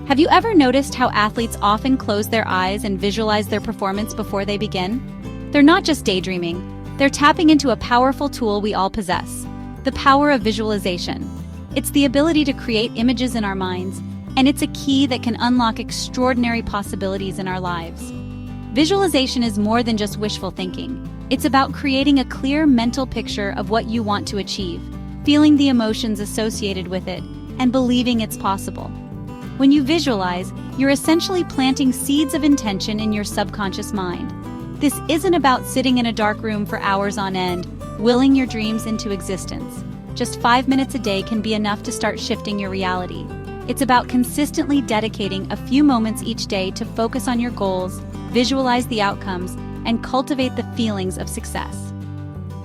Have you ever noticed how athletes often close their eyes and visualize their performance before they begin? They're not just daydreaming, they're tapping into a powerful tool we all possess, the power of visualization. It's the ability to create images in our minds, and it's a key that can unlock extraordinary possibilities in our lives. Visualization is more than just wishful thinking. It's about creating a clear mental picture of what you want to achieve, feeling the emotions associated with it, and believing it's possible. When you visualize, you're essentially planting seeds of intention in your subconscious mind. This isn't about sitting in a dark room for hours on end, willing your dreams into existence. Just 5 minutes a day can be enough to start shifting your reality. It's about consistently dedicating a few moments each day to focus on your goals, visualize the outcomes, and cultivate the feelings of success.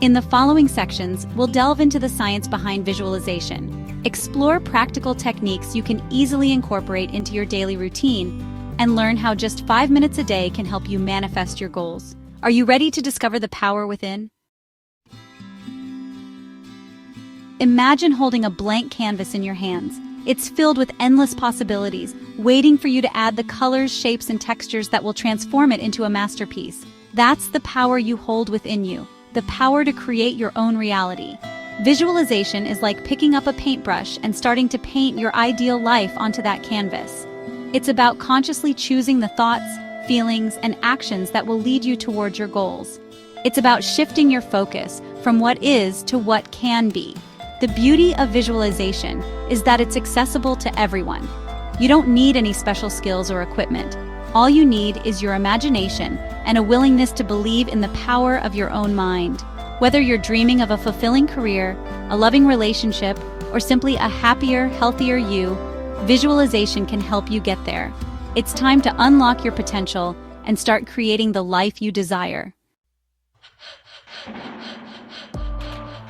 In the following sections, we'll delve into the science behind visualization, explore practical techniques you can easily incorporate into your daily routine, and learn how just 5 minutes a day can help you manifest your goals. Are you ready to discover the power within? Imagine holding a blank canvas in your hands. It's filled with endless possibilities, waiting for you to add the colors, shapes, and textures that will transform it into a masterpiece. That's the power you hold within you, the power to create your own reality. Visualization is like picking up a paintbrush and starting to paint your ideal life onto that canvas. It's about consciously choosing the thoughts, feelings, and actions that will lead you towards your goals. It's about shifting your focus from what is to what can be. The beauty of visualization is that it's accessible to everyone. You don't need any special skills or equipment. All you need is your imagination and a willingness to believe in the power of your own mind. Whether you're dreaming of a fulfilling career, a loving relationship, or simply a happier, healthier you, visualization can help you get there. It's time to unlock your potential and start creating the life you desire.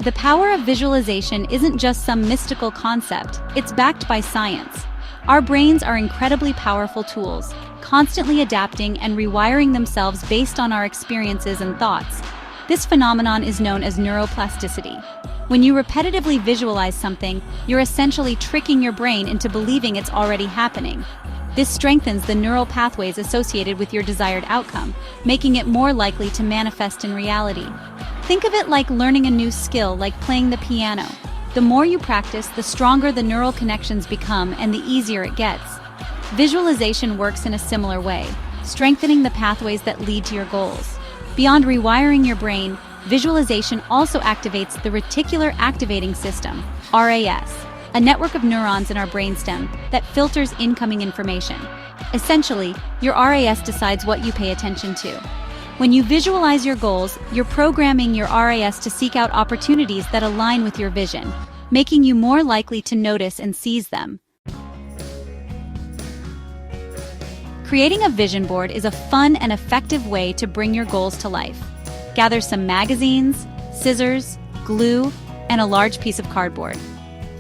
The power of visualization isn't just some mystical concept, it's backed by science. Our brains are incredibly powerful tools, constantly adapting and rewiring themselves based on our experiences and thoughts. This phenomenon is known as neuroplasticity. When you repetitively visualize something, you're essentially tricking your brain into believing it's already happening. This strengthens the neural pathways associated with your desired outcome, making it more likely to manifest in reality. Think of it like learning a new skill, like playing the piano. The more you practice, the stronger the neural connections become and the easier it gets. Visualization works in a similar way, strengthening the pathways that lead to your goals. Beyond rewiring your brain, visualization also activates the reticular activating system, RAS, a network of neurons in our brainstem that filters incoming information. Essentially, your RAS decides what you pay attention to. When you visualize your goals, you're programming your RAS to seek out opportunities that align with your vision, making you more likely to notice and seize them. Creating a vision board is a fun and effective way to bring your goals to life. Gather some magazines, scissors, glue, and a large piece of cardboard.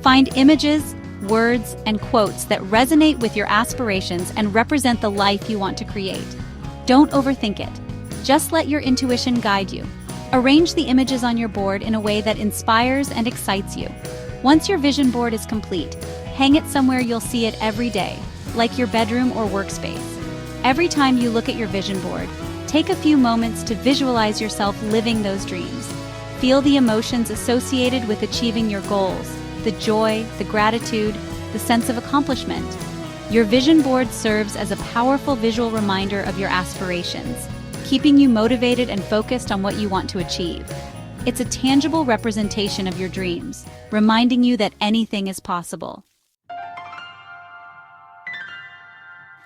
Find images, words, and quotes that resonate with your aspirations and represent the life you want to create. Don't overthink it. Just let your intuition guide you. Arrange the images on your board in a way that inspires and excites you. Once your vision board is complete, hang it somewhere you'll see it every day, like your bedroom or workspace. Every time you look at your vision board, take a few moments to visualize yourself living those dreams. Feel the emotions associated with achieving your goals, the joy, the gratitude, the sense of accomplishment. Your vision board serves as a powerful visual reminder of your aspirations, keeping you motivated and focused on what you want to achieve. It's a tangible representation of your dreams, reminding you that anything is possible.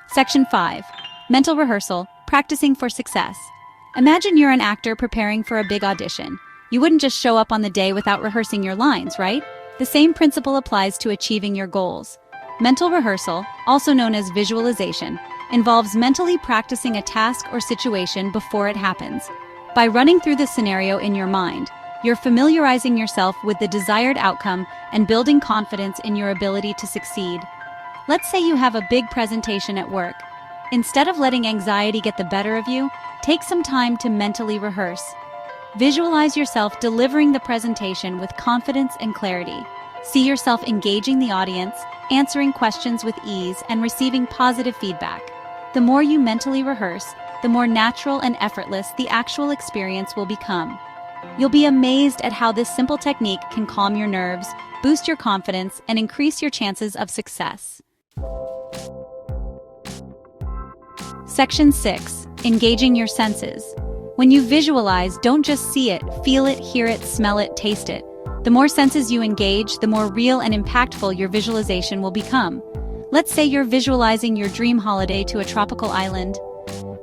Section 5. Mental rehearsal, practicing for success. Imagine you're an actor preparing for a big audition. You wouldn't just show up on the day without rehearsing your lines, right? The same principle applies to achieving your goals. Mental rehearsal, also known as visualization, involves mentally practicing a task or situation before it happens. By running through the scenario in your mind, you're familiarizing yourself with the desired outcome and building confidence in your ability to succeed. Let's say you have a big presentation at work. Instead of letting anxiety get the better of you, take some time to mentally rehearse. Visualize yourself delivering the presentation with confidence and clarity. See yourself engaging the audience, answering questions with ease, and receiving positive feedback. The more you mentally rehearse, the more natural and effortless the actual experience will become. You'll be amazed at how this simple technique can calm your nerves, boost your confidence, and increase your chances of success. Section 6. Engaging your senses. When you visualize, don't just see it, feel it, hear it, smell it, taste it. The more senses you engage, the more real and impactful your visualization will become. Let's say you're visualizing your dream holiday to a tropical island.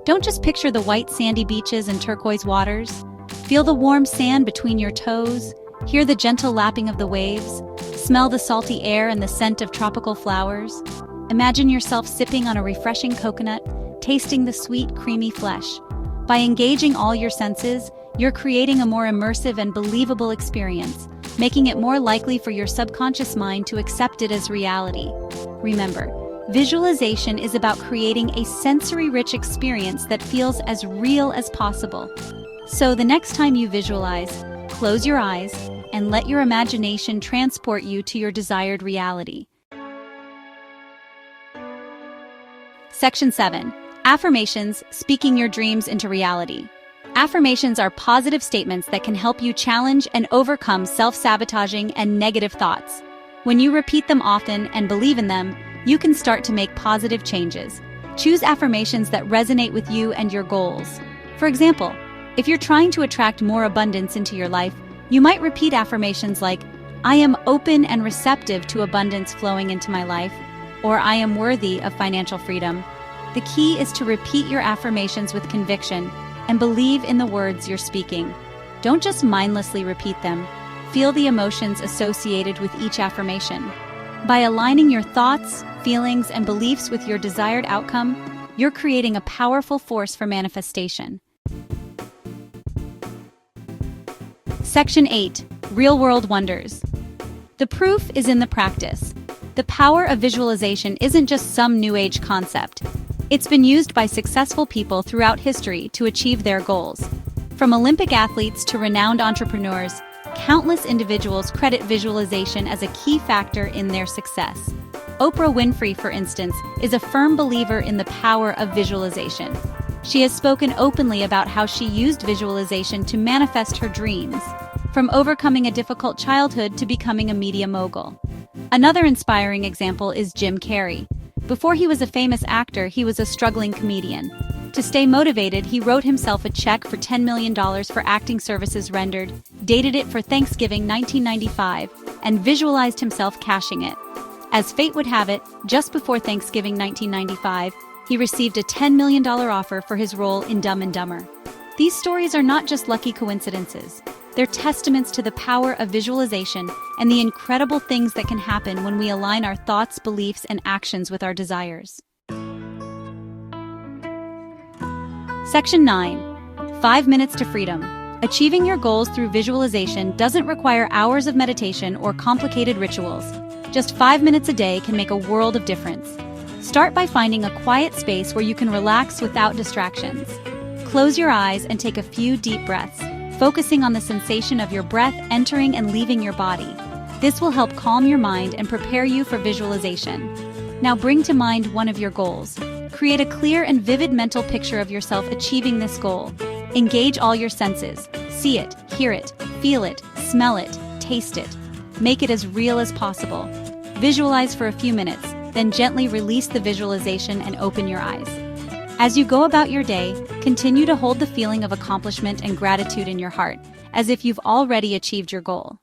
Don't just picture the white sandy beaches and turquoise waters. Feel the warm sand between your toes, hear the gentle lapping of the waves, smell the salty air and the scent of tropical flowers. Imagine yourself sipping on a refreshing coconut, tasting the sweet, creamy flesh. By engaging all your senses, you're creating a more immersive and believable experience, making it more likely for your subconscious mind to accept it as reality. Remember, visualization is about creating a sensory-rich experience that feels as real as possible. So the next time you visualize, close your eyes and let your imagination transport you to your desired reality. Section 7. Affirmations, speaking your dreams into reality. Affirmations are positive statements that can help you challenge and overcome self-sabotaging and negative thoughts. When you repeat them often and believe in them, you can start to make positive changes. Choose affirmations that resonate with you and your goals. For example, if you're trying to attract more abundance into your life, you might repeat affirmations like, "I am open and receptive to abundance flowing into my life," or "I am worthy of financial freedom." The key is to repeat your affirmations with conviction and believe in the words you're speaking. Don't just mindlessly repeat them. Feel the emotions associated with each affirmation. By aligning your thoughts, feelings, and beliefs with your desired outcome, you're creating a powerful force for manifestation. Section 8. Real-world wonders. The proof is in the practice. The power of visualization isn't just some New Age concept. It's been used by successful people throughout history to achieve their goals. From Olympic athletes to renowned entrepreneurs, countless individuals credit visualization as a key factor in their success. Oprah Winfrey, for instance, is a firm believer in the power of visualization. She has spoken openly about how she used visualization to manifest her dreams, from overcoming a difficult childhood to becoming a media mogul. Another inspiring example is Jim Carrey. Before he was a famous actor, he was a struggling comedian. To stay motivated, he wrote himself a check for $10 million for acting services rendered, dated it for Thanksgiving 1995, and visualized himself cashing it. As fate would have it, just before Thanksgiving 1995, he received a $10 million offer for his role in Dumb and Dumber. These stories are not just lucky coincidences. They're testaments to the power of visualization and the incredible things that can happen when we align our thoughts, beliefs, and actions with our desires. Section 9. 5 minutes to freedom. Achieving your goals through visualization doesn't require hours of meditation or complicated rituals. Just 5 minutes a day can make a world of difference. Start by finding a quiet space where you can relax without distractions. Close your eyes and take a few deep breaths, focusing on the sensation of your breath entering and leaving your body. This will help calm your mind and prepare you for visualization. Now bring to mind one of your goals. Create a clear and vivid mental picture of yourself achieving this goal. Engage all your senses. See it, hear it, feel it, smell it, taste it. Make it as real as possible. Visualize for a few minutes, then gently release the visualization and open your eyes. As you go about your day, continue to hold the feeling of accomplishment and gratitude in your heart, as if you've already achieved your goal.